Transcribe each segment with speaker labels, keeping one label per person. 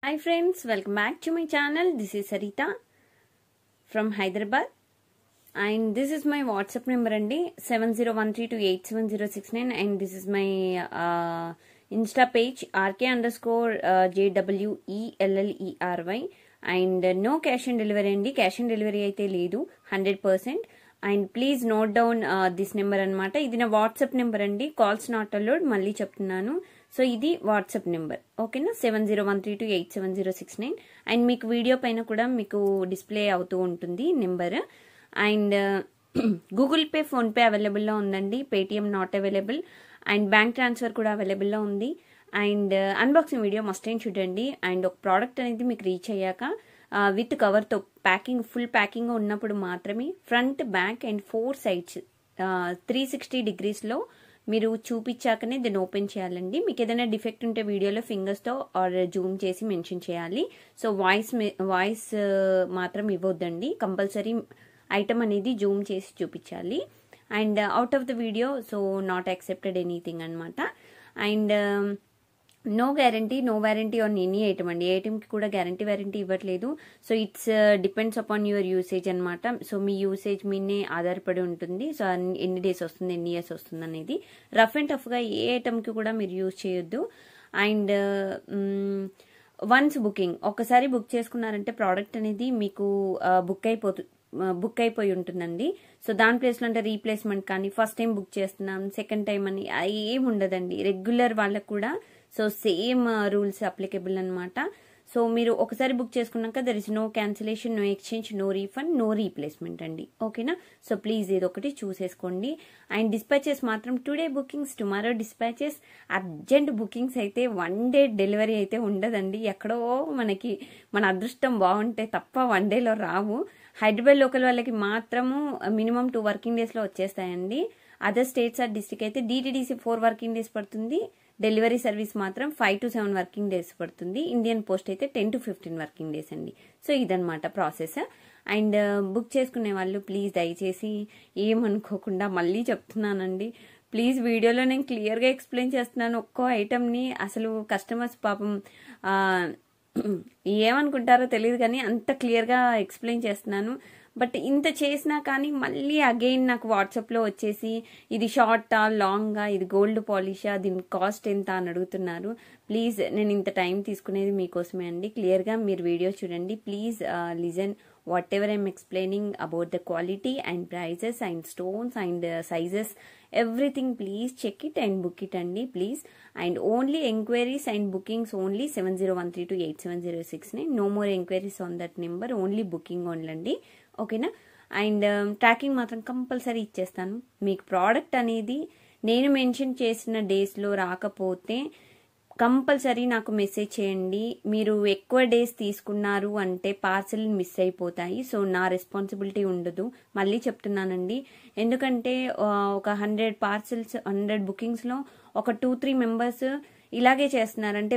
Speaker 1: Hi friends, welcome back to my channel. This is Sarita from Hyderabad and this is my WhatsApp number andi 7013287069 and this is my Insta page RK_JWELLERY and no cash on delivery andi. Cash on delivery aithe ledu 100%. And please note down this number anamata. Idi na WhatsApp number andi. Calls not allowed. Malli cheptunnanu. So ఇది WhatsApp number ఓకేనా 7013287069 and మీకు video పైన కూడా మీకు display అవుతూ ఉంటుంది number and Google pay phone pay available లో ఉందండి Paytm not available and bank transfer కూడా అవైలబుల్ లో ఉంది అండ్ అన్బాక్సింగ్ వీడియో మస్ట్ ఏం చూడండి అండ్ ఒక ప్రోడక్ట్ అనేది మీకు రీచ్ అయ్యాక విత్ కవర్ తో ప్యాకింగ్ ఫుల్ ప్యాకింగ్ ఉన్నప్పుడు మాత్రమే front back and 4 sides 360 degrees లో మీరు చూపించాకనే దీన్ని ఓపెన్ చేయాలండి మీకు ఏదైనా డిఫెక్ట్ ఉంటే వీడియోలో ఫింగర్స్ తో ఆర్ జూమ్ చేసి మెన్షన్ చేయాలి సో వాయిస్ మాత్రం ఇవ్వొద్దండి కంపల్సరీ ఐటమ్ అనేది జూమ్ చేసి చూపించాలి and out of the video so not accepted anything అన్నమాట and no warranty on any item అండి ఏ ఐటమ్కి కూడా వారంటీ ఇవ్వట్లేదు so it's depends upon your usage అనమాట సో మీ యూసేజ్ మీనే ఆధారపడి ఉంటుంది సో ఎన్ని డేస్ వస్తుంది ఎన్ని ఇయర్స్ వస్తుంది అనేది రఫ్ అండ్ టఫ్గా ఏ ఐటమ్కి కూడా మీరు యూజ్ చేయొద్దు అండ్ వన్స్ బుకింగ్ ఒకసారి బుక్ చేసుకున్నారంటే ప్రోడక్ట్ అనేది మీకు బుక్ అయిపోయి ఉంటుందండి సో దాని ప్లేస్లో అంటే రీప్లేస్మెంట్ కానీ ఫస్ట్ టైం బుక్ చేస్తున్నాం సెకండ్ టైం అని ఏమి ఉండదండి రెగ్యులర్ వాళ్ళకు కూడా సో సేమ్ రూల్స్ అప్లికబుల్ అనమాట సో మీరు ఒకసారి బుక్ చేసుకున్నాక there is no cancellation no exchange no refund no replacement అండి ఓకేనా సో ప్లీజ్ ఇది ఒకటి చూసేసుకోండి అండ్ డిస్పాచెస్ మాత్రం today bookings tomorrow dispatches urgent bookings అయితే 1 day డెలివరీ అయితే ఉండదండి ఎక్కడో మనకి మన అదృష్టం బాగుంటే తప్ప 1 dayలో రావు హైదరాబాద్ లోకల్ వాళ్ళకి మాత్రము మినిమం 2 working days లో వచ్చేస్తాయండి అదర్ స్టేట్స్ ఆర్ డిస్ట్రిక్ట్ అయితే DTDC 4 working days పడుతుంది డెలివరీ సర్వీస్ మాత్రం 5 to 7 working days పడుతుంది ఇండియన్ పోస్ట్ అయితే 10 to 15 working days అండి సో ఇదనమాట ప్రాసెస్ అండ్ బుక్ చేసుకునే వాళ్ళు ప్లీజ్ దయచేసి ఏమనుకోకుండా మళ్ళీ చెప్తున్నానండి ప్లీజ్ వీడియోలో నేను క్లియర్గా ఎక్స్ప్లెయిన్ చేస్తున్నాను ఒక్కో ఐటమ్ని అసలు కస్టమర్స్ పాపం ఏమనుకుంటారో తెలియదు కానీ అంత క్లియర్గా ఎక్స్ప్లెయిన్ చేస్తున్నాను బట్ ఇంత చేసినా కానీ మళ్ళీ అగైన్ నాకు వాట్సాప్లో వచ్చేసి ఇది షార్టా లాంగా ఇది గోల్డ్ పాలిషా దీని కాస్ట్ ఎంత అని అడుగుతున్నారు ప్లీజ్ నేను ఇంత టైం తీసుకునేది మీకోసమే అండి క్లియర్గా మీరు వీడియో చూడండి please listen whatever I'm explaining about the quality and prices and stones and sizes everything please check it and book it andi please and only enquiries and bookings only 7013287069 no more enquiries on that number only booking only andi okay na and tracking matram compulsory ichchestanu meeku product anedi nenu mention chesina days lo రాకపోతే compulsory నాకు message చేయండి మీరు ఎక్కువ days తీసుకున్నారు అంటే parcel miss అయిపోతాయి so నా responsibility ఉండదు మళ్ళీ చెప్తున్నానండి ఎందుకంటే ఒక 100 పార్సల్స్ 100 బుకింగ్స్లో ఒక 2-3 మెంబర్స్ ఇలాగే చేస్తున్నారు అంటే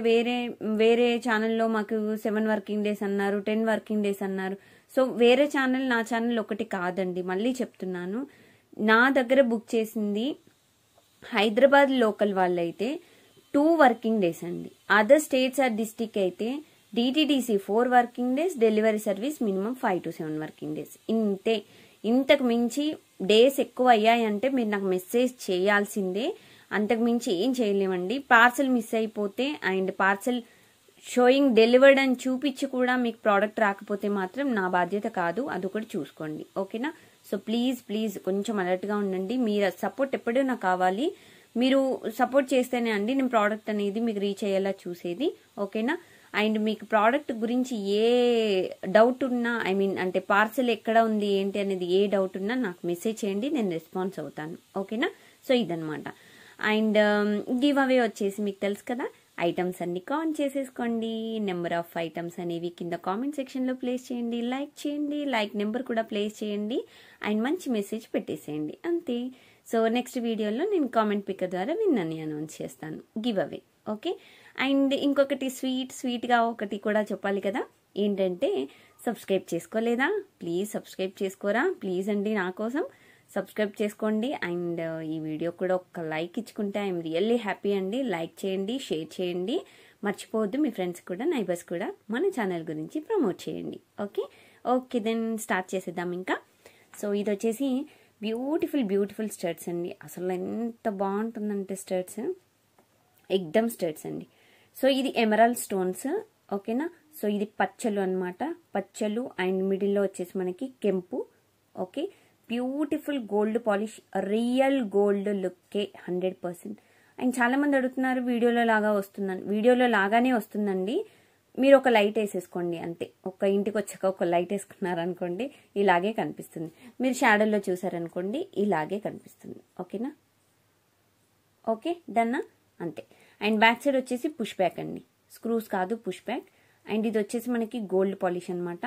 Speaker 1: వేరే ఛానల్లో మాకు 7 working days అన్నారు 10 working days అన్నారు సో వేరే ఛానల్ నా ఛానల్ ఒకటి కాదండి మళ్ళీ చెప్తున్నాను నా దగ్గర బుక్ చేసింది హైదరాబాద్ లోకల్ వాళ్ళైతే 2 working days అండి అదర్ స్టేట్స్ ఆర్ డిస్ట్రిక్ట్ అయితే DTDC 4 working days delivery service minimum 5 to 7 working days ఇంతే ఇంతకు మించి డేస్ ఎక్కువ అయ్యాయంటే మీరు నాకు మెసేజ్ చేయాల్సిందే అంతకు మించి ఏం చేయలేమండి పార్సల్ మిస్ అయిపోతే అండ్ పార్సల్ షోయింగ్ డెలివర్డ్ అని చూపించి కూడా మీకు ప్రోడక్ట్ రాకపోతే మాత్రం నా బాధ్యత కాదు అదొకటి చూసుకోండి ఓకేనా సో ప్లీజ్ కొంచెం అలర్ట్గా ఉండండి మీరు సపోర్ట్ ఎప్పుడూ నాకు కావాలి మీరు సపోర్ట్ చేస్తేనే అండి నేను ప్రోడక్ట్ అనేది మీకు రీచ్ అయ్యేలా చూసేది ఓకేనా అండ్ మీకు ప్రోడక్ట్ గురించి ఏ డౌట్ ఉన్నా ఐ మీన్ అంటే పార్సల్ ఎక్కడ ఉంది ఏంటి అనేది ఏ డౌట్ ఉన్నా నాకు మెసేజ్ చేయండి నేను రెస్పాన్స్ అవుతాను ఓకేనా సో ఇదనమాట అండ్ గివ్ అవే వచ్చేసి మీకు తెలుసు కదా ఐటమ్స్ అన్ని కాన్ చేసేసుకోండి నెంబర్ ఆఫ్ ఐటమ్స్ అనేవి కింద కామెంట్ సెక్షన్లో ప్లేస్ చేయండి లైక్ నెంబర్ కూడా ప్లేస్ చేయండి అండ్ మంచి మెసేజ్ పెట్టేసేయండి అంతే సో నెక్స్ట్ వీడియోలో నేను కామెంట్ పిక్కర్ ద్వారా విన్నని అనౌన్స్ చేస్తాను గివ్ అవే ఓకే అండ్ ఇంకొకటి స్వీట్గా ఒకటి కూడా చెప్పాలి కదా ఏంటంటే సబ్స్క్రైబ్ చేసుకోలేదా ప్లీజ్ సబ్స్క్రైబ్ చేసుకోరా ప్లీజ్ అండి నా కోసం సబ్స్క్రైబ్ చేసుకోండి అండ్ ఈ వీడియో కూడా ఒక లైక్ ఇచ్చుకుంటే ఐఎమ్ రియల్లీ హ్యాపీ అండి లైక్ చేయండి షేర్ చేయండి మర్చిపోవద్దు, మీ ఫ్రెండ్స్ కూడా నైబర్స్ కూడా మన ఛానల్ గురించి ప్రమోట్ చేయండి. ఓకే ఓకే దెన్ స్టార్ట్ చేసేద్దాం ఇంకా. సో ఇది వచ్చేసి బ్యూటిఫుల్ స్టర్ట్స్ అండి. అసలు ఎంత బాగుంటుందంటే స్టర్ట్స్ ఎక్దమ్ స్టర్ట్స్ అండి. సో ఇది ఎమరాల్డ్ స్టోన్స్, ఓకేనా. సో ఇది పచ్చలు అనమాట, పచ్చలు అండ్ మిడిల్లో వచ్చేసి మనకి కెంపు. Okay, beautiful gold polish, real gold లుక్కే 100%. అండ్ చాలా మంది అడుగుతున్నారు వీడియోలో లాగా వస్తుందని. వీడియోలో లాగానే వస్తుందండి, మీరు ఒక లైట్ వేసేసుకోండి అంతే. ఒక ఇంటికి వచ్చాక ఒక లైట్ వేసుకున్నారనుకోండి ఇలాగే కనిపిస్తుంది. మీరు షాడోలో చూసారనుకోండి ఇలాగే కనిపిస్తుంది. ఓకేనా, ఓకే డన్నా అంతే. అండ్ బ్యాక్ సైడ్ వచ్చేసి పుష్ బ్యాక్ అండి, స్క్రూస్ కాదు పుష్ బ్యాక్. అండ్ ఇది వచ్చేసి మనకి గోల్డ్ పాలిష్ అనమాట.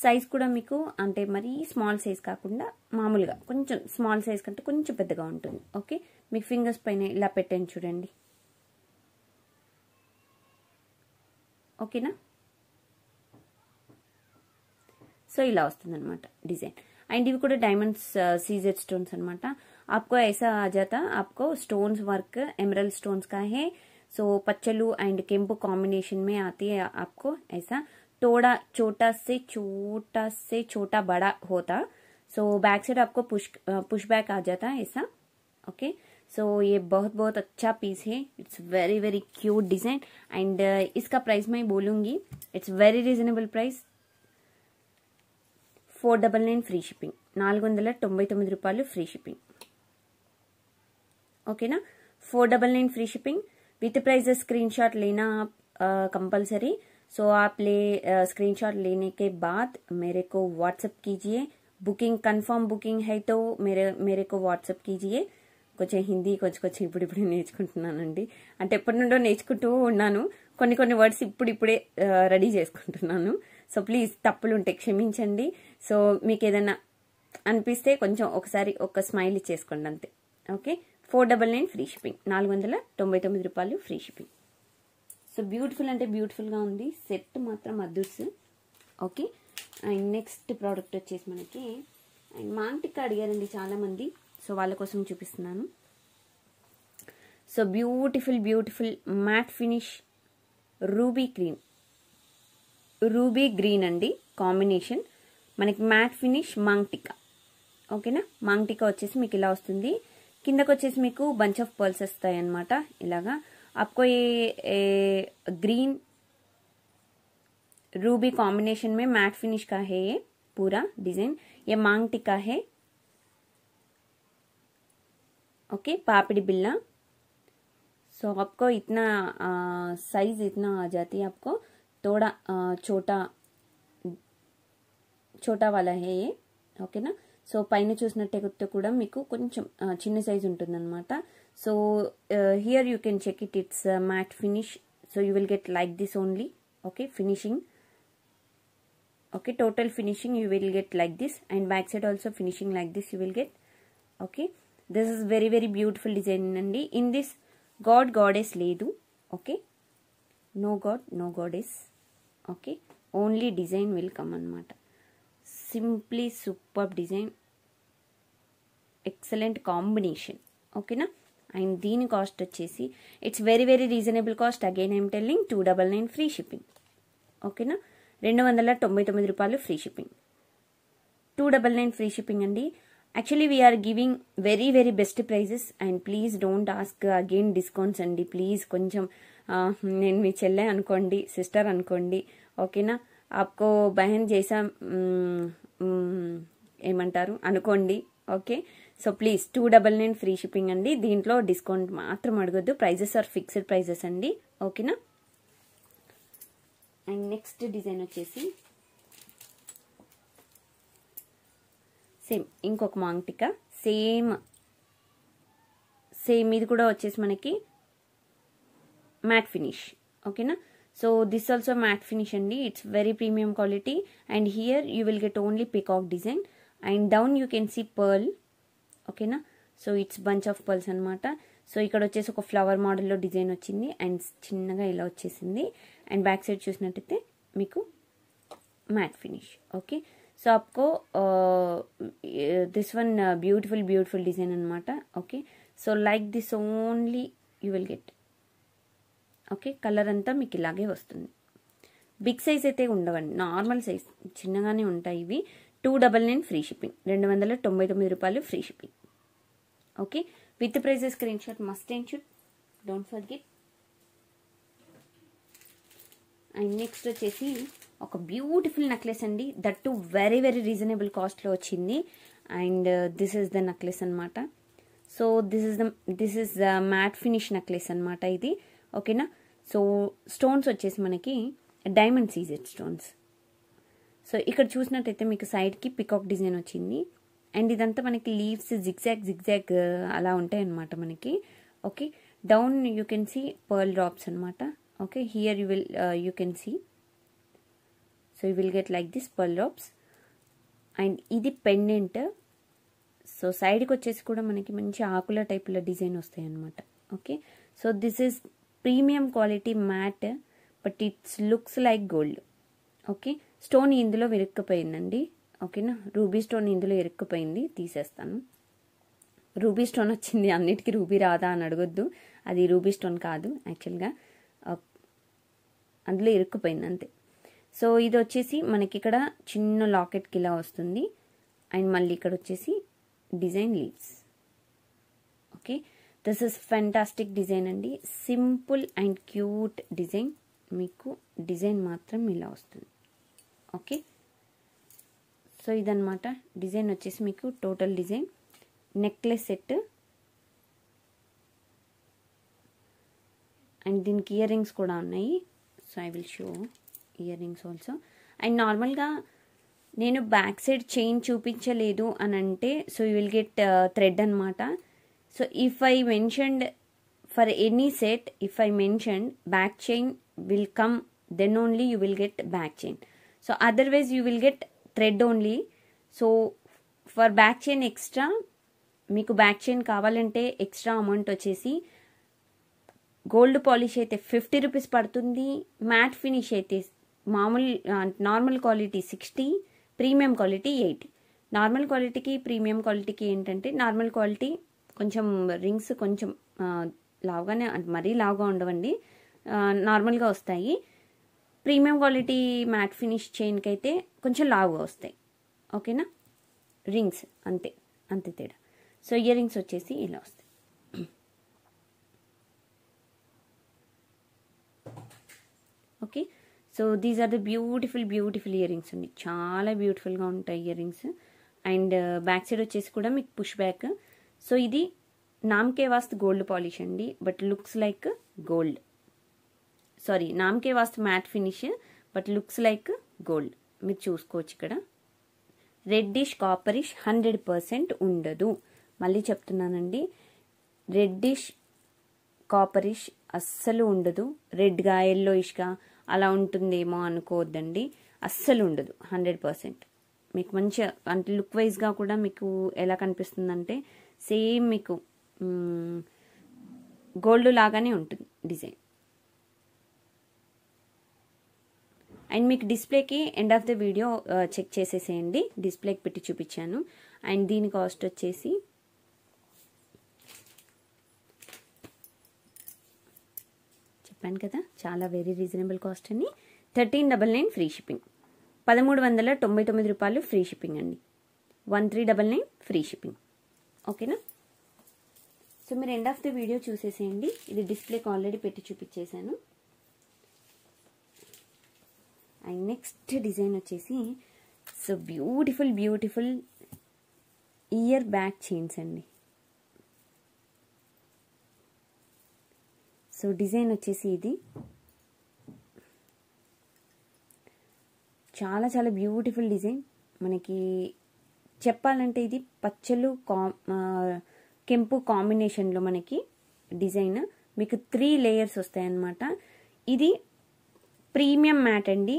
Speaker 1: సైజ్ కూడా మీకు అంటే మరీ స్మాల్ సైజ్ కాకుండా మామూలుగా కొంచెం స్మాల్ సైజ్ కంటే కొంచెం పెద్దగా ఉంటుంది. ఓకే, మీకు ఫింగర్స్ పైన ఇలా పెట్టండి చూడండి. ఓకేనా, సో ఇలా వస్తుంది అనమాట डिजाइन. एंड ఇవి కూడా డైమండ్స్ सीजेड स्टोन्स అనమాట. आपको ऐसा आ जाता, आपको स्टोन्स वर्क एमरल्ड स्टोन्स का है. सो पच्चलू एंड केम्पू कॉम्बिनेशन में आती है आपको ऐसा. थोड़ा छोटा से छोटा बड़ा होता. सो बैक साइड आपको पुश बैक आ जाता है ऐसा. ओके, सो ये बहुत अच्छा पीस है. It's very cute design. And इसका प्राइस मैं बोलूंगी, it's very reasonable price. 499 free shipping, 499 రూపాయలు ఫ్రీ షిప్పింగ్. ओकेना, 499 free shipping with price. Screenshot लेना आप कंपलसरी. सो आप स्क्रीनशॉट लेने के बाद मेरे को व्हाट्सएप कीजिए. बुकिंग कंफर्म बुकिंग है तो मेरे को व्हाट्सएप कीजिए. కొంచెం హిందీ కొంచెం ఇప్పుడిప్పుడే నేర్చుకుంటున్నానండి. అంటే ఎప్పటి నుండో నేర్చుకుంటూ ఉన్నాను, కొన్ని వర్డ్స్ ఇప్పుడిప్పుడే రెడీ చేసుకుంటున్నాను. సో ప్లీజ్ తప్పులు ఉంటే క్షమించండి. సో మీకు ఏదైనా అనిపిస్తే కొంచెం ఒకసారి ఒక స్మైల్ ఇచ్చేసుకోండి అంతే. ఓకే, 499 ఫ్రీ షిప్పింగ్, 499 రూపాయలు ఫ్రీ షిప్పింగ్. సో బ్యూటిఫుల్ అంటే బ్యూటిఫుల్గా ఉంది, సెట్ మాత్రం అద్దుర్స్. ఓకే, అండ్ నెక్స్ట్ ప్రోడక్ట్ వచ్చేసి మనకి అండ్ మాంటిక్ అడిగారండి చాలామంది, సో వాళ్ళ కోసం చూపిస్తున్నాను. So beautiful mat finish ruby green అండి కాంబినేషన్. మనకి మ్యాట్ ఫినిష్ మాంగ్టికా. ఓకేనా, మాంగ్టికా వచ్చేసి మీకు ఇలా వస్తుంది. కిందకు వచ్చేసి మీకు బంచ్ ఆఫ్ పర్ల్స్ వస్తాయి అనమాట ఇలాగా. आपको ये ग्रीन रूबी कॉम्बिनेशन में मैट फिनिश का है ये पूरा डिजाइन. ये मांगटिका है. ओके, पापड़ी बिल्ला. सो आपको इतना साइज इतना आ जाती है, आपको थोड़ा छोटा वाला है ये. ఓకేనా, సో పైన చూసినట్టే కూడా మీకు కొంచెం చిన్న సైజ్ ఉంటుందన్నమాట. So here you can check it, it's matte finish. So you will get like this only. Okay, finishing. Okay, total finishing you will get like this. And back side also finishing like this you will get. Okay, this is very beautiful design అండి. In this goddess లేదు. Okay, no goddess. Okay, only design will come అనమాట. Simply super design, excellent combination. ఓకేనా, and దీని cost వచ్చేసి it's very reasonable cost. Again I'm telling 299 free shipping. ఓకేనా, 299 రూపాయలు free shipping, 299 free shipping అండి. Actually we're giving very best prices. And please don't ask again discounts అండి please. కొంచెం నేను మీ చెల్లె అనుకోండి, సిస్టర్ అనుకోండి. ఓకేనా, आपको बहन जैसा ఏమంటారు అనుకోండి. Okay, so please 299 free shipping అండి. దీంట్లో డిస్కౌంట్ మాత్రం అడగొద్దు, ప్రైజెస్ ఆర్ ఫిక్స్డ్ ప్రైజెస్ అండి. ఓకేనా, అండ్ నెక్స్ట్ డిజైన్ వచ్చేసి సేమ్ ఇంకొక మాంగ్టికా. సేమ్ ఇది కూడా వచ్చేసి మనకి మ్యాట్ ఫినిష్. ఓకేనా, so this also matte finish andi. It's very premium quality. And here you will get only peacock design. And down you can see pearl. Okay na, so it's bunch of pearls anamata. So ikkada vachesi oka flower model lo design ochindi and chinnaga ila vachesindi. And back side chusinattayite meeku matte finish. Okay, so aapko this one beautiful design anamata. Okay, so like this only you will get. Okay, colour అంతా మీకు ఇలాగే వస్తుంది. Big size అయితే ఉండవండి, normal size చిన్నగానే ఉంటాయి ఇవి. 299 free shipping, 299 రూపాయలు free shipping. Okay, with prices screen shot must and should, don't forget. And next వచ్చేసి ఒక బ్యూటిఫుల్ నెక్లెస్ అండి, that too very very reasonable కాస్ట్లో వచ్చింది. And this is the necklace అనమాట. So this is the matte finish necklace అనమాట ఇది. ఓకేనా, so stones వచ్చేసి మనకి డైమండ్ సీజెడ్ స్టోన్స్. సో ఇక్కడ చూసినట్టయితే మీకు సైడ్కి పికాక్ డిజైన్ వచ్చింది. అండ్ ఇదంతా మనకి లీవ్స్ జిగ్జాగ్ అలా ఉంటాయి అనమాట మనకి. Okay, down you can see pearl drops అనమాట. Okay, here you can see, so you will get like this pearl drops. And ఇది పెండెంట్. సో సైడ్కి వచ్చేసి కూడా మనకి మంచి ఆకుల టైప్లో డిజైన్ వస్తాయి అనమాట. Okay, so this is premium quality mat, but it's looks like gold. Okay, stone ఇందులో ఇరుక్కుపోయిందండి. ఓకేనా, రూబీ స్టోన్ ఇందులో ఇరుక్కుపోయింది, తీసేస్తాను. రూబీ స్టోన్ వచ్చింది, అన్నిటికీ రూబీ రాదా అని అడగొద్దు, అది రూబీ స్టోన్ కాదు యాక్చువల్గా, అందులో ఇరుక్కుపోయింది అంతే. సో ఇది వచ్చేసి మనకి ఇక్కడ చిన్న లాకెట్కి ఇలా వస్తుంది. అండ్ మళ్ళీ ఇక్కడ వచ్చేసి design leaves. Okay, this is fantastic design అండి, సింపుల్ అండ్ క్యూట్ డిజైన్. మీకు డిజైన్ మాత్రం ఇలా వస్తుంది. ఓకే, సో ఇదన్నమాట డిజైన్ వచ్చేసి మీకు total design. Necklace set and దీనికి ఇయర్ రింగ్స్ కూడా ఉన్నాయి. So I will show earrings also. And నార్మల్గా నేను బ్యాక్ సైడ్ చైన్ చూపించలేదు అని అంటే, so you will get thread అనమాట. So if I mentioned for any set, if I mentioned back chain will come, then only you will get back chain. So otherwise you will get thread only. So for back chain extra, మీకు back chain కావాలంటే extra amount వచ్చేసి gold polish అయితే 50 rupees పడుతుంది. Matte finish అయితే మామూలు normal quality 60, premium quality 80. Normal క్వాలిటీకి premium క్వాలిటీకి ఏంటంటే, నార్మల్ క్వాలిటీ కొంచెం రింగ్స్ కొంచెం లావుగానే, మరీ లావుగా ఉండవండి, నార్మల్గా వస్తాయి. ప్రీమియం క్వాలిటీ మ్యాట్ ఫినిష్ చైన్కి అయితే కొంచెం లావుగా వస్తాయి. ఓకేనా, రింగ్స్ అంతే తేడా. సో ఇయర్ రింగ్స్ వచ్చేసి ఇలా వస్తాయి. Okay, so these are the beautiful ear rings అండి, చాలా బ్యూటిఫుల్గా ఉంటాయి ear rings. And back side వచ్చేసి కూడా మీకు పుష్ బ్యాక్. సో ఇది నామ్కే వాస్తు గోల్డ్ పాలిష్ అండి, but looks like gold. Sorry, నామ్కే వాస్తు matte finish, but looks like gold. మీరు చూసుకోవచ్చు ఇక్కడ రెడ్డిష్ కాపరిష్ 100% ఉండదు. మళ్ళీ చెప్తున్నానండి, రెడ్డిష్ కాపరిష్ అస్సలు ఉండదు. రెడ్గా ఎల్లోయిష్గా అలా ఉంటుందేమో అనుకోవద్దండి, అస్సలు ఉండదు. 100% మీకు మంచిగా అంటే లుక్ వైజ్గా కూడా మీకు ఎలా కనిపిస్తుందంటే సేమ్ మీకు గోల్డ్ లాగానే ఉంటుంది డిజైన్. అండ్ మీకు డిస్ప్లేకి end of the video check చేసేసేయండి, డిస్ప్లేకి పెట్టి చూపించాను. అండ్ దీని కాస్ట్ వచ్చేసి చెప్పాను కదా, చాలా వెరీ రీజనబుల్ కాస్ట్ అని. 1399 ఫ్రీ షిప్పింగ్, 1399 రూపాయలు ఫ్రీ షిప్పింగ్ అండి. 1399 ఫ్రీ షిప్పింగ్. ఓకేనా, సో మీరు ఎండ్ ఆఫ్ ద వీడియో చూసేసేయండి. ఇది డిస్ప్లేకి ఆల్రెడీ పెట్టి చూపించేశాను. అండ్ నెక్స్ట్ డిజైన్ వచ్చేసి so beautiful year back chains అండి. సో డిజైన్ వచ్చేసి ఇది చాలా బ్యూటిఫుల్ డిజైన్. మనకి చెప్పాలంటే ఇది పచ్చలు కెంపు కాంబినేషన్లో మనకి డిజైన్. మీకు 3 లేయర్స్ వస్తాయన్నమాట. ఇది ప్రీమియం మ్యాట్ అండి,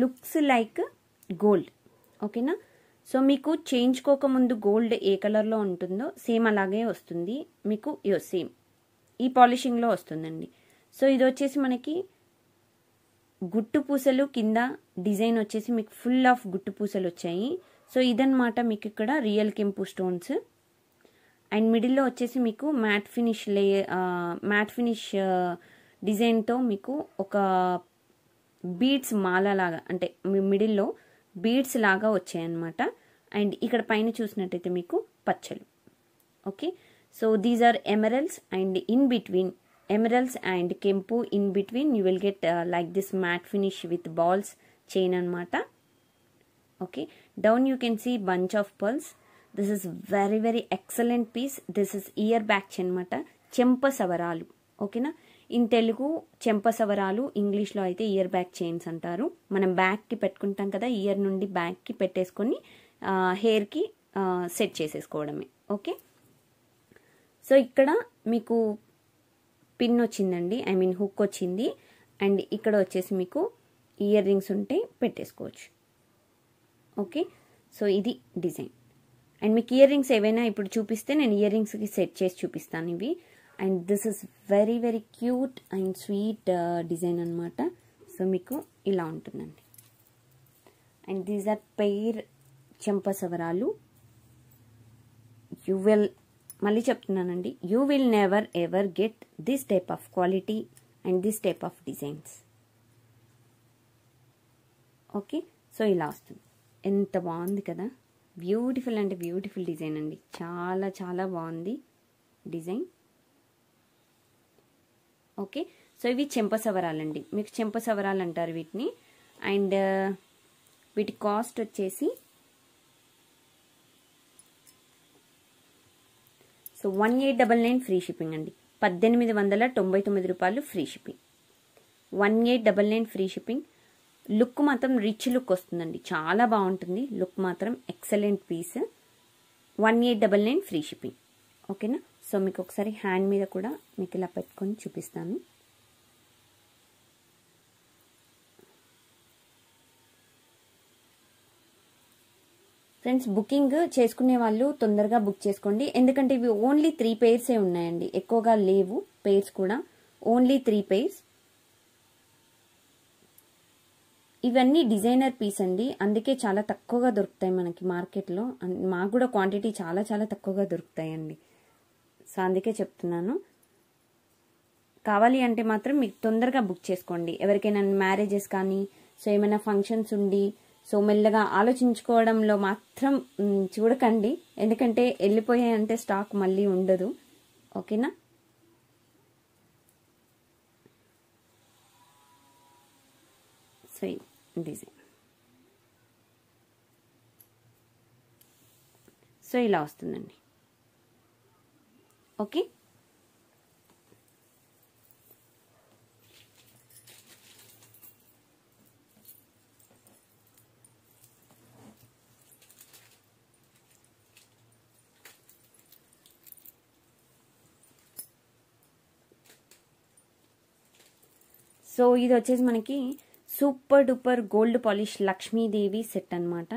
Speaker 1: లుక్స్ లైక్ గోల్డ్. ఓకేనా, సో మీకు చేయించుకోకముందు గోల్డ్ ఏ కలర్లో ఉంటుందో సేమ్ అలాగే వస్తుంది మీకు. సేమ్ ఈ పాలిషింగ్లో వస్తుందండి. సో ఇది వచ్చేసి మనకి గుట్టు పూసలు కింద డిజైన్ వచ్చేసి మీకు ఫుల్ ఆఫ్ గుట్టు పూసలు వచ్చాయి. సో ఇదన్నమాట మీకు ఇక్కడ రియల్ కెంపు స్టోన్స్. అండ్ మిడిల్లో వచ్చేసి మీకు మ్యాట్ ఫినిష్ డిజైన్తో మీకు ఒక బీడ్స్ మాల లాగా అంటే మిడిల్లో బీడ్స్ లాగా వచ్చాయన్నమాట. అండ్ ఇక్కడ పైన చూసినట్టయితే మీకు పచ్చలు. Okay, so these are emeralds and in between emeralds and కెంపు in between you will get like this matte finish with balls chain అనమాట. Okay, down you can see bunch of pearls. This is very very excellent piece. This is ear back chain అనమాట, చెంప సవరాలు. ఓకేనా, in Telugu చెంప సవరాలు, ఇంగ్లీష్లో అయితే year back chains అంటారు. మనం బ్యాక్కి పెట్టుకుంటాం కదా, ఇయర్ నుండి బ్యాక్కి పెట్టేసుకొని హెయిర్కి సెట్ చేసేసుకోవడమే. ఓకే, సో ఇక్కడ మీకు పిన్ వచ్చిందండి, ఐ మీన్ హుక్ వచ్చింది. అండ్ ఇక్కడ వచ్చేసి మీకు ఇయర్ రింగ్స్ ఉంటే పెట్టేసుకోవచ్చు. ఓకే, సో ఇది డిజైన్. అండ్ మీకు ఇయర్ రింగ్స్ ఏవైనా ఇప్పుడు చూపిస్తే నేను ఇయర్ రింగ్స్కి సెట్ చేసి చూపిస్తాను ఇవి. And this is very very cute and sweet design అనమాట. సో మీకు ఇలా ఉంటుందండి. అండ్ దీస్ ఆర్ పెయిర్ చెంప సవరాలు. యూ విల్, మళ్ళీ చెప్తున్నానండి, you will never ever get this type of quality and this type of designs. Okay, so ఇలా వస్తుంది. ఎంత బాగుంది కదా, బ్యూటిఫుల్ అంటే బ్యూటిఫుల్ డిజైన్ అండి. చాలా చాలా బాగుంది డిజైన్. ఓకే, సో ఇవి చెంప సవరాలండి, మీకు చెంప సవరాలు అంటారు వీటిని. అండ్ వీటి కాస్ట్ వచ్చేసి సో 1899 ఫ్రీ షిప్పింగ్ అండి. 1899 రూపాయలు free shipping. 1899 free shipping. Look మాత్రం రిచ్ లుక్ వస్తుందండి, చాలా బాగుంటుంది లుక్ మాత్రం. Excellent piece. 1899 free shipping. ఓకేనా, సో మీకు ఒకసారి హ్యాండ్ మీద కూడా మీకు ఇలా పెట్టుకొని చూపిస్తాను. ఫ్రెండ్స్, బుకింగ్ చేసుకునే వాళ్ళు తొందరగా బుక్ చేసుకోండి, ఎందుకంటే ఇవి ఓన్లీ 3 pairs ఉన్నాయండి, ఎక్కువగా లేవు పేర్స్ కూడా, ఓన్లీ 3 pairs. ఇవన్నీ డిజైనర్ పీస్ అండి, అందుకే చాలా తక్కువగా దొరుకుతాయి మనకి మార్కెట్లో. మాకు కూడా క్వాంటిటీ చాలా చాలా తక్కువగా దొరుకుతాయండి. సో అందుకే చెప్తున్నాను, కావాలి అంటే మాత్రం మీకు తొందరగా బుక్ చేసుకోండి. ఎవరికైనా మ్యారేజెస్ కానీ, సో ఏమైనా ఫంక్షన్స్ ఉండి, సో మెల్లగా ఆలోచించుకోవడంలో మాత్రం చూడకండి, ఎందుకంటే వెళ్ళిపోయాయంటే స్టాక్ మళ్ళీ ఉండదు. ఓకేనా, సో డిజైన్ సో ఇలా వస్తుందండి. ఓకే, సో ఇది వచ్చేసి మనకి super duper gold polish Lakshmidevi set అనమాట.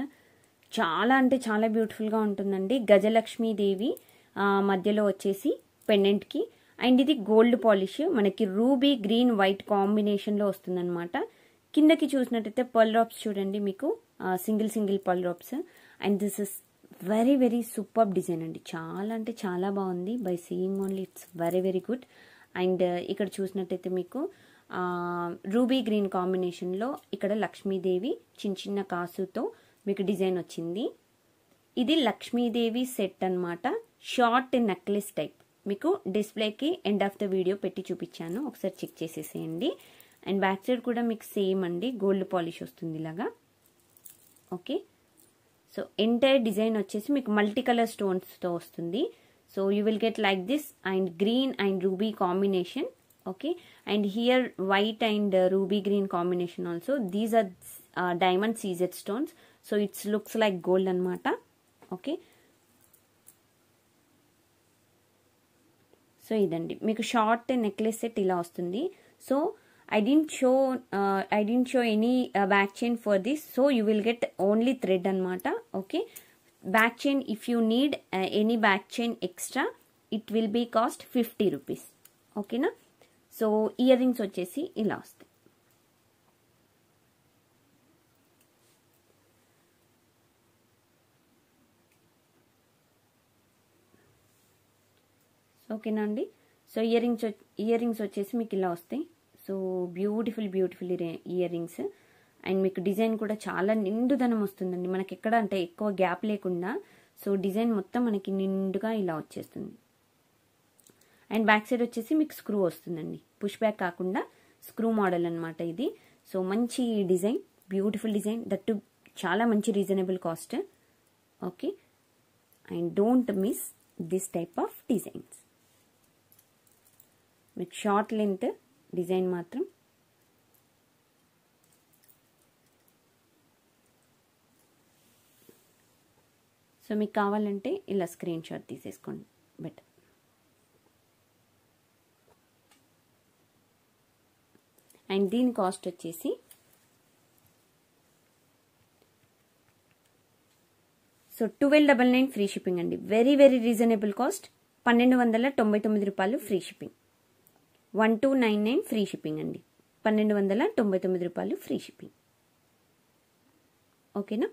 Speaker 1: చాలా అంటే చాలా బ్యూటిఫుల్గా ఉంటుందండి. గజలక్ష్మీదేవి మధ్యలో వచ్చేసి పెండెంట్కి. అండ్ ఇది గోల్డ్ పాలిష్ మనకి రూబీ గ్రీన్ వైట్ కాంబినేషన్లో వస్తుందన్నమాట. కిందకి చూసినట్టయితే పర్ల్ డ్రాప్స్ చూడండి, మీకు single single pearl drops. And this is very very super design అండి, చాలా అంటే చాలా బాగుంది. By seeing only it's very very good. And ఇక్కడ చూసినట్టయితే మీకు రూబీ గ్రీన్ కాంబినేషన్లో ఇక్కడ లక్ష్మీదేవి చిన్న చిన్న కాసుతో మీకు డిజైన్ వచ్చింది. ఇది లక్ష్మీదేవి సెట్ అనమాట, షార్ట్ నెక్లెస్ టైప్. మీకు డిస్ప్లేకి ఎండ్ ఆఫ్ ద వీడియో పెట్టి చూపించాను, ఒకసారి చెక్ చేసేసేయండి. అండ్ బ్యాక్ సైడ్ కూడా మీకు సేమ్ అండి, గోల్డ్ పాలిష్ వస్తుంది ఇలాగా. ఓకే, సో ఎంటైర్ డిజైన్ వచ్చేసి మీకు మల్టీ కలర్ స్టోన్స్తో వస్తుంది. So you will get like this and green and ruby combination. Okay, and here white and ruby green combination also. These are diamond seized stones, so it looks like gold anamata. Okay, so idandi meeku short necklace set ila vastundi. So I didn't show any back chain for this, so you will get only thread anamata. Okay, back chain, if you need any back chain extra, it will be cost 50 rupees. Okay na. So ear rings వచ్చేసి ఇలా వస్తాయి. ఓకేనా అండి, so ear rings వచ్చేసి మీకు ఇలా వస్తాయి. So beautiful ear rings. And మీకు డిజైన్ కూడా చాలా నిండుదనం వస్తుందండి. మనకి ఎక్కడ అంటే ఎక్కువ గ్యాప్ లేకుండా సో డిజైన్ మొత్తం మనకి నిండుగా ఇలా వచ్చేస్తుంది. అండ్ బ్యాక్ సైడ్ వచ్చేసి మీకు స్క్రూ వస్తుందండి. పుష్ బ్యాక్ కాకుండా స్క్రూ మోడల్ అనమాట ఇది. సో మంచి డిజైన్, బ్యూటిఫుల్ డిజైన్, దట్టు చాలా మంచి reasonable cost. Okay, and don't miss this type of designs. మీకు షార్ట్ లెంత్ డిజైన్ మాత్రం సో మీకు కావాలంటే ఇలా స్క్రీన్ షాట్ తీసేసుకోండి బెటర్. అండ్ దీని కాస్ట్ వచ్చేసి సో 1299 ఫ్రీ షిప్పింగ్ అండి. Very reasonable cost. 1299 రూపాయలు ఫ్రీ షిప్పింగ్. 1299 ఫ్రీ షిప్పింగ్ అండి. 1299 రూపాయలు ఫ్రీ షిప్పింగ్. ఓకేనా?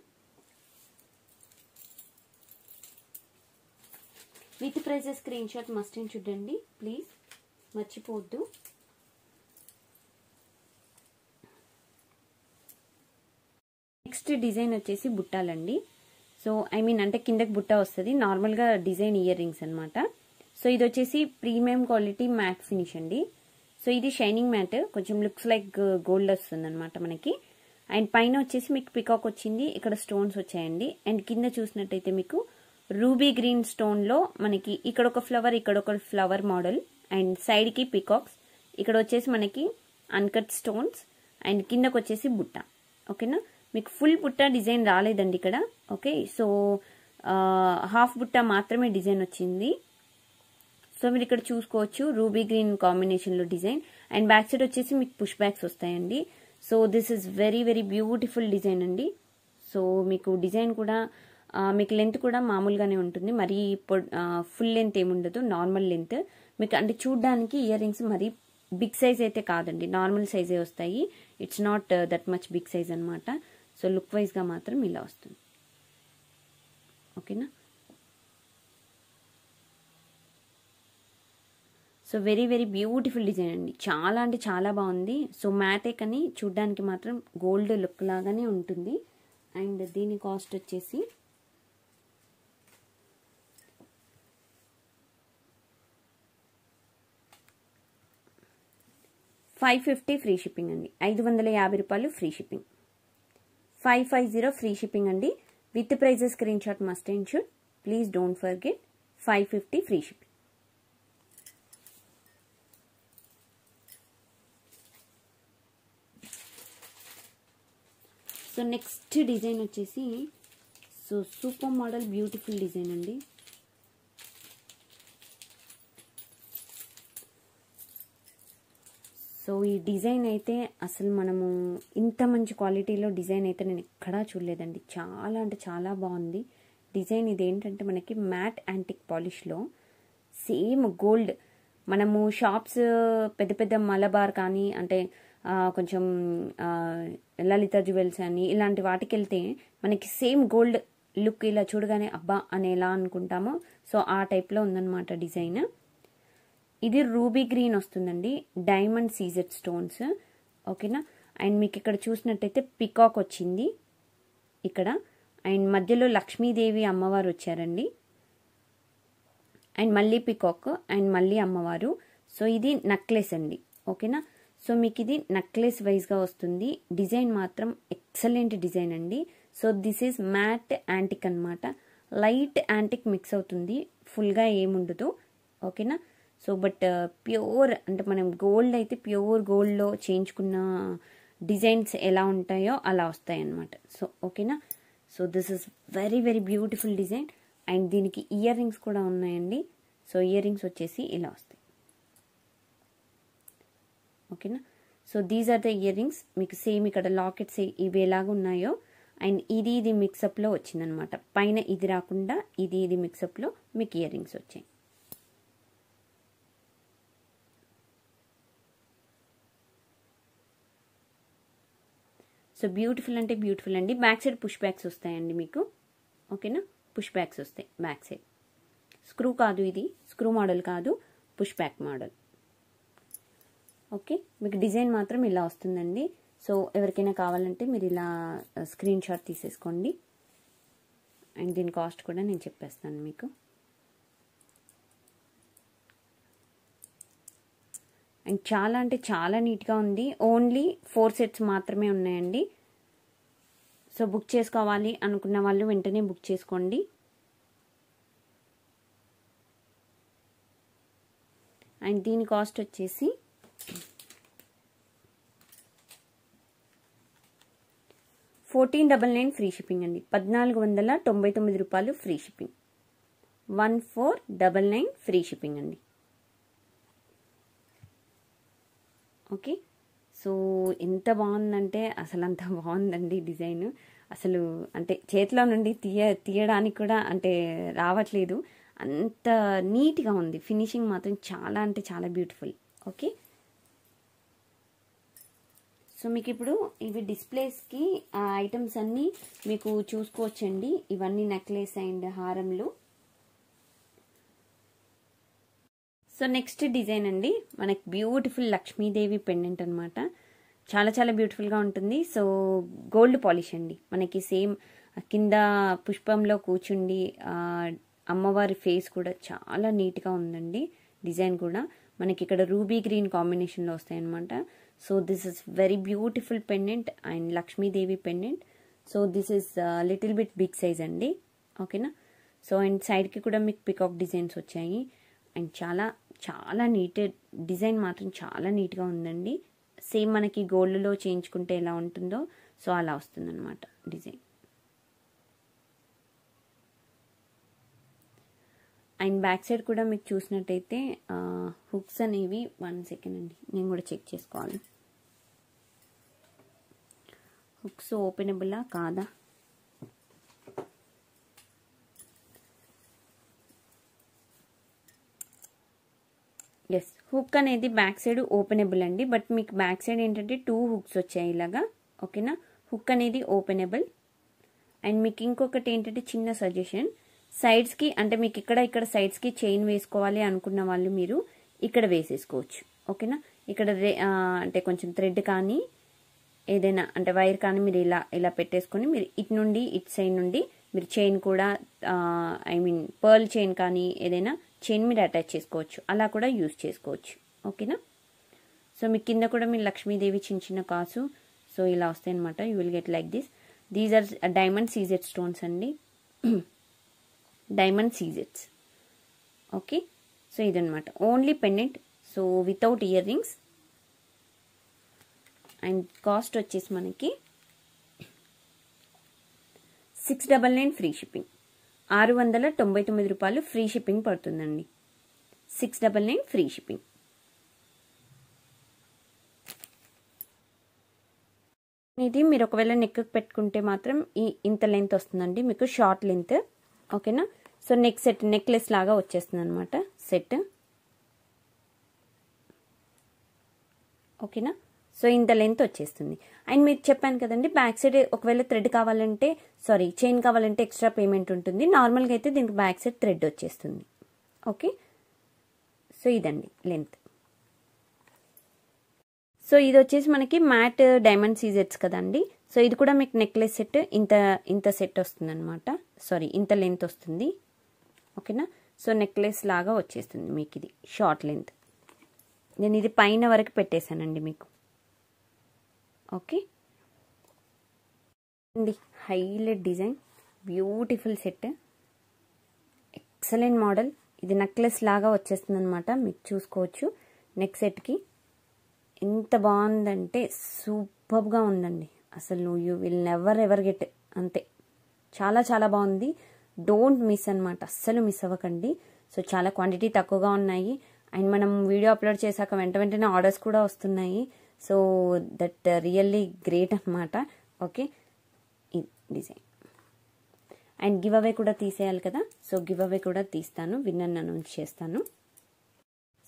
Speaker 1: With prices screen shot must చూడండి ప్లీజ్, మర్చిపోవద్దు. నెక్స్ట్ డిజైన్ వచ్చేసి బుట్టాలండి. సో అంటే కిందకి బుట్ట వస్తుంది. నార్మల్గా డిజైన్ ఇయర్ రింగ్స్ అనమాట. సో ఇది వచ్చేసి ప్రీమియం క్వాలిటీ మ్యాట్ ఫినిష్ అండి. సో ఇది షైనింగ్ మ్యాట్, కొంచెం లుక్స్ లైక్ గోల్డ్ వస్తుంది అనమాట మనకి. అండ్ పైన వచ్చేసి మీకు పికాక్ వచ్చింది, ఇక్కడ స్టోన్స్ వచ్చాయండి. అండ్ కింద చూసినట్టయితే మీకు రూబీ గ్రీన్ స్టోన్లో మనకి ఇక్కడ ఒక ఫ్లవర్ మోడల్, అండ్ సైడ్కి పికాక్స్, ఇక్కడ వచ్చేసి మనకి అన్కట్ స్టోన్స్, అండ్ కిందకు వచ్చేసి బుట్ట. ఓకేనా? మీకు ఫుల్ బుట్ట డిజైన్ రాలేదండి ఇక్కడ. ఓకే, సో హాఫ్ బుట్ట మాత్రమే డిజైన్ వచ్చింది. సో మీరు ఇక్కడ చూసుకోవచ్చు రూబీ గ్రీన్ కాంబినేషన్లో డిజైన్. అండ్ బ్యాక్ సైడ్ వచ్చేసి మీకు పుష్ బ్యాక్స్ వస్తాయండి. So this is very beautiful design అండి. సో మీకు డిజైన్ కూడా మీకు లెంత్ కూడా మామూలుగానే ఉంటుంది, మరీ ఫుల్ లెంత్ ఏముండదు, నార్మల్ లెంత్. మీకు అంటే చూడడానికి ఇయర్ రింగ్స్ మరీ బిగ్ సైజ్ అయితే కాదండి, నార్మల్ సైజే వస్తాయి. It's not that much big size అనమాట. సో లుక్ వైజ్గా మాత్రం ఇలా వస్తుంది. ఓకేనా? సో వెరీ బ్యూటిఫుల్ డిజైన్ అండి. చాలా అంటే చాలా బాగుంది. సో మ్యాటే కానీ చూడ్డానికి మాత్రం గోల్డ్ లుక్ లాగానే ఉంటుంది. అండ్ దీని కాస్ట్ వచ్చేసి $550 ఫ్రీ షిప్పింగ్ అండి. 550 రూపాయలు ఫ్రీ షిప్పింగ్. 550 ఫ్రీ షిప్పింగ్ అండి. With prices screen shot must and should please don't forget. 550 free shipping. So next design వచ్చేసి so super model beautiful design అండి. సో ఈ డిజైన్ అయితే అసలు మనము ఇంత మంచి క్వాలిటీలో డిజైన్ అయితే నేను ఎక్కడా చూడలేదండి. చాలా అంటే చాలా బాగుంది డిజైన్. ఇదేంటంటే మనకి మ్యాట్ యాంటిక్ పాలిష్లో సేమ్ గోల్డ్. మనము షాప్స్ పెద్ద మలబార్ కానీ అంటే కొంచెం లలిత జ్యువెల్స్ అని ఇలాంటి వాటికి వెళ్తే మనకి సేమ్ గోల్డ్ లుక్ ఇలా చూడగానే అబ్బా అని ఎలా అనుకుంటామో సో ఆ టైప్లో ఉందన్నమాట డిజైన్. ఇది రూబీ గ్రీన్ వస్తుందండి, డైమండ్ సీజెడ్ స్టోన్స్. ఓకేనా? అండ్ మీకు ఇక్కడ చూసినట్టయితే పికాక్ వచ్చింది ఇక్కడ, అండ్ మధ్యలో లక్ష్మీదేవి అమ్మవారు వచ్చారండి, అండ్ మళ్ళీ పికాక్, అండ్ మళ్ళీ అమ్మవారు. సో ఇది నెక్లెస్ అండి. ఓకేనా? సో మీకు ఇది నెక్లెస్ వైజ్గా వస్తుంది. డిజైన్ మాత్రం ఎక్సలెంట్ డిజైన్ అండి. So this is matte antique అనమాట. లైట్ యాంటిక్ మిక్స్ అవుతుంది, ఫుల్గా ఏముండదు. ఓకేనా? సో బట్ ప్యూర్ అంటే మనం గోల్డ్ అయితే ప్యూర్ గోల్డ్లో చేయించుకున్న డిజైన్స్ ఎలా ఉంటాయో అలా వస్తాయి అన్నమాట. సో ఓకేనా? So this is very beautiful design. And దీనికి ఇయర్ రింగ్స్ కూడా ఉన్నాయండి. సో ఇయర్ రింగ్స్ వచ్చేసి ఇలా వస్తాయి. ఓకేనా? So these are the ear rings. మీకు సేమ్ ఇక్కడ లాకెట్స్ ఇవి ఎలాగ ఉన్నాయో అండ్ ఇది మిక్సప్లో వచ్చిందనమాట. పైన ఇది రాకుండా ఇది మిక్సప్లో మీకు ఇయర్ రింగ్స్ వచ్చాయి. సో బ్యూటిఫుల్ అంటే బ్యూటిఫుల్ అండి. బ్యాక్ సైడ్ పుష్ బ్యాక్స్ వస్తాయండి మీకు. ఓకేనా? పుష్ బ్యాక్స్ వస్తాయి బ్యాక్ సైడ్. స్క్రూ కాదు, ఇది స్క్రూ మోడల్ కాదు, పుష్ బ్యాక్ మోడల్. ఓకే, మీకు డిజైన్ మాత్రం ఇలా వస్తుందండి. సో ఎవరికైనా కావాలంటే మీరు ఇలా స్క్రీన్ షాట్ తీసేసుకోండి. అండ్ దీని కాస్ట్ కూడా నేను చెప్పేస్తాను మీకు. అండ్ చాలా అంటే చాలా నీట్గా ఉంది. ఓన్లీ 4 సెట్స్ మాత్రమే ఉన్నాయండి. సో బుక్ చేసుకోవాలి అనుకున్న వాళ్ళు వెంటనే బుక్ చేసుకోండి. అండ్ దీని కాస్ట్ వచ్చేసి $1499 ఫ్రీ షిప్పింగ్ అండి. 1499 రూపాయలు ఫ్రీ షిప్పింగ్. 1499 ఫ్రీ షిప్పింగ్ అండి. ఓకే, సో ఎంత బాగుందంటే అసలు అంత బాగుందండి డిజైన్. అసలు అంటే చేతిలో నుండి తీయడానికి కూడా అంటే రావట్లేదు, అంత నీట్గా ఉంది. ఫినిషింగ్ మాత్రం చాలా అంటే చాలా బ్యూటిఫుల్. ఓకే, సో మీకు ఇప్పుడు ఇవి డిస్ప్లేస్కి ఆ ఐటమ్స్ అన్నీ మీకు చూసుకోవచ్చండి. ఇవన్నీ నెక్లెస్ అండ్ హారంలు. సో నెక్స్ట్ డిజైన్ అండి, మనకి బ్యూటిఫుల్ లక్ష్మీదేవి పెండెంట్ అనమాట. చాలా చాలా బ్యూటిఫుల్గా ఉంటుంది. సో గోల్డ్ పాలిష్ అండి. మనకి సేమ్ కింద పుష్పంలో కూర్చుండి అమ్మవారి ఫేస్ కూడా చాలా నీట్గా ఉందండి. డిజైన్ కూడా మనకి ఇక్కడ రూబీ గ్రీన్ కాంబినేషన్లో వస్తాయి అనమాట. So this is very beautiful pendant and Lakshmidevi pendant. So this is little bit big size అండి. ఓకేనా. సో అండ్ సైడ్కి కూడా మీకు పికాక్ డిజైన్స్ వచ్చాయి. అండ్ చాలా చాలా నీట్ డిజైన్ మాత్రం చాలా నీట్గా ఉందండి. సేమ్ మనకి గోల్డ్లో చేయించుకుంటే ఎలా ఉంటుందో సో అలా వస్తుంది అనమాట డిజైన్. అండ్ బ్యాక్ సైడ్ కూడా మీకు చూసినట్టయితే హుక్స్ అనేవి 1 సెకండ్ అండి, నేను కూడా చెక్ చేసుకోవాలి. హుక్స్ ఓపెనబులా కాదా? ఎస్, హుక్ అనేది బ్యాక్ సైడ్ ఓపెనబుల్ అండి. బట్ మీకు బ్యాక్ సైడ్ ఏంటంటే 2 హుక్స్ వచ్చాయి ఇలాగా. ఓకేనా, హుక్ అనేది ఓపెనబుల్. అండ్ మీకు ఇంకొకటి ఏంటంటే చిన్న సజెషన్, సైడ్స్కి అంటే మీకు ఇక్కడ సైడ్స్కి చైన్ వేసుకోవాలి అనుకున్న వాళ్ళు మీరు ఇక్కడ వేసేసుకోవచ్చు. ఓకేనా, ఇక్కడ అంటే కొంచెం థ్రెడ్ కానీ ఏదైనా అంటే వైర్ కానీ మీరు ఇలా పెట్టేసుకొని మీరు ఇటు నుండి ఇటు సైడ్ నుండి మీరు చైన్ కూడా ఐ మీన్ పర్ల్ చైన్ కానీ ఏదైనా చైన్ మీరు అటాచ్ చేసుకోవచ్చు, అలా కూడా యూజ్ చేసుకోవచ్చు. ఓకేనా. సో మీ కింద కూడా మీరు లక్ష్మీదేవి చిన్న చిన్న కాసు సో ఇలా వస్తాయి అనమాట. You will get like this. These are diamond CZ stones అండి, డైమండ్ సీజెడ్స్. ఓకే, సో ఇదనమాట only pendant, so without ear rings. And cost వచ్చేసి మనకి 699 ఫ్రీ షిప్పింగ్. 699 రూపాయలు ఫ్రీ షిప్పింగ్ పడుతుందండి. 699 ఫ్రీ షిప్పింగ్. ఇది మీరు ఒకవేళ నెక్ పెట్టుకుంటే మాత్రం ఇంత లెంత్ వస్తుందండి మీకు, షార్ట్ లెంత్. ఓకేనా. సో నెక్ సెట్ నెక్లెస్ లాగా వచ్చేస్తుంది అనమాట సెట్. ఓకేనా. సో ఇంత లెంత్ వచ్చేస్తుంది. అండ్ మీరు చెప్పాను కదండి బ్యాక్ సైడ్ ఒకవేళ థ్రెడ్ కావాలంటే చైన్ కావాలంటే ఎక్స్ట్రా పేమెంట్ ఉంటుంది. నార్మల్గా అయితే దీనికి బ్యాక్ సైడ్ థ్రెడ్ వచ్చేస్తుంది. ఓకే, సో ఇదండి లెంత్. సో ఇది వచ్చేసి మనకి మ్యాట్ డైమండ్ సీజెట్స్ కదండి. సో ఇది కూడా మీకు నెక్లెస్ సెట్ ఇంత సెట్ వస్తుంది అనమాట. ఇంత లెంత్ వస్తుంది. ఓకేనా. సో నెక్లెస్ లాగా వచ్చేస్తుంది మీకు ఇది షార్ట్ లెంత్. నేను ఇది పైన వరకు పెట్టేశానండి మీకు. ఓకే అండి, highlight design, beautiful set, excellent model. ఇది నెక్లెస్ లాగా వచ్చేస్తుంది అనమాట, మీకు చూసుకోవచ్చు. నెక్ సెట్కి ఎంత బాగుందంటే సూపర్గా ఉందండి. అసలు you will never ever get, అంతే. చాలా చాలా బాగుంది. డోంట్ మిస్ అనమాట, అస్సలు మిస్ అవ్వకండి. సో చాలా క్వాంటిటీ తక్కువగా ఉన్నాయి. అండ్ మనం వీడియో అప్లోడ్ చేశాక వెంటనే ఆర్డర్స్ కూడా వస్తున్నాయి. సో దట్ రియల్లీ గ్రేట్ అనమాట. ఓకే, ఈ డిజైన్. అండ్ గివ్ అవే కూడా తీసేయాలి కదా, సో గివ్ అవే కూడా తీస్తాను, విన్నర్ని అనౌన్స్ చేస్తాను.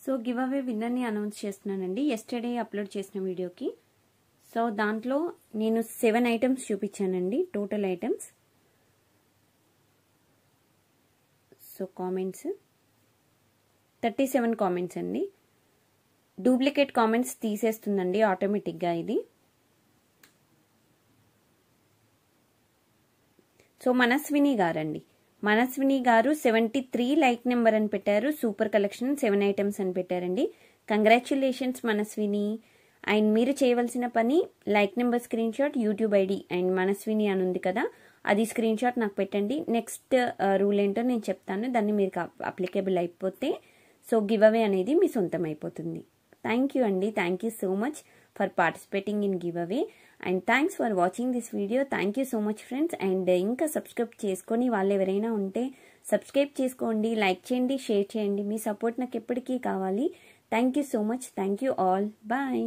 Speaker 1: సో గివ్ అవే విన్నర్ని అనౌన్స్ చేస్తున్నానండి ఎస్టర్డే అప్లోడ్ చేసిన వీడియోకి. సో దాంట్లో నేను 7 ఐటమ్స్ చూపించానండి, total items. So comments 37 comments అండి. డూప్లికేట్ కామెంట్స్ తీసేస్తుందండి ఆటోమేటిక్గా ఇది. సో మనస్విని గారండి, మనస్విని గారు 73 లైక్ నెంబర్ అని పెట్టారు. సూపర్ కలెక్షన్ 7 ఐటమ్స్ అని పెట్టారండి. కంగ్రాచులేషన్స్ మనస్విని. అండ్ మీరు చేయవలసిన పని like number screen shot, YouTube ID and Manaswini అని ఉంది కదా, అది స్క్రీన్ షాట్ నాకు పెట్టండి. నెక్స్ట్ రూల్ ఏంటో నేను చెప్తాను, దాన్ని మీరు అప్లికేబుల్ అయిపోతే సో గివ్ అవే అనేది మీ సొంతం అయిపోతుంది. థ్యాంక్ యూ అండి, thank you so much for participating in give away and thanks for watching this video. Thank you so much friends. And ఇంకా సబ్స్క్రైబ్ చేసుకొని వాళ్ళు ఎవరైనా ఉంటే సబ్స్క్రైబ్ చేసుకోండి, లైక్ చేయండి, షేర్ చేయండి. మీ సపోర్ట్ నాకు ఎప్పటికీ కావాలి. Thank you so much. Thank you all. Bye.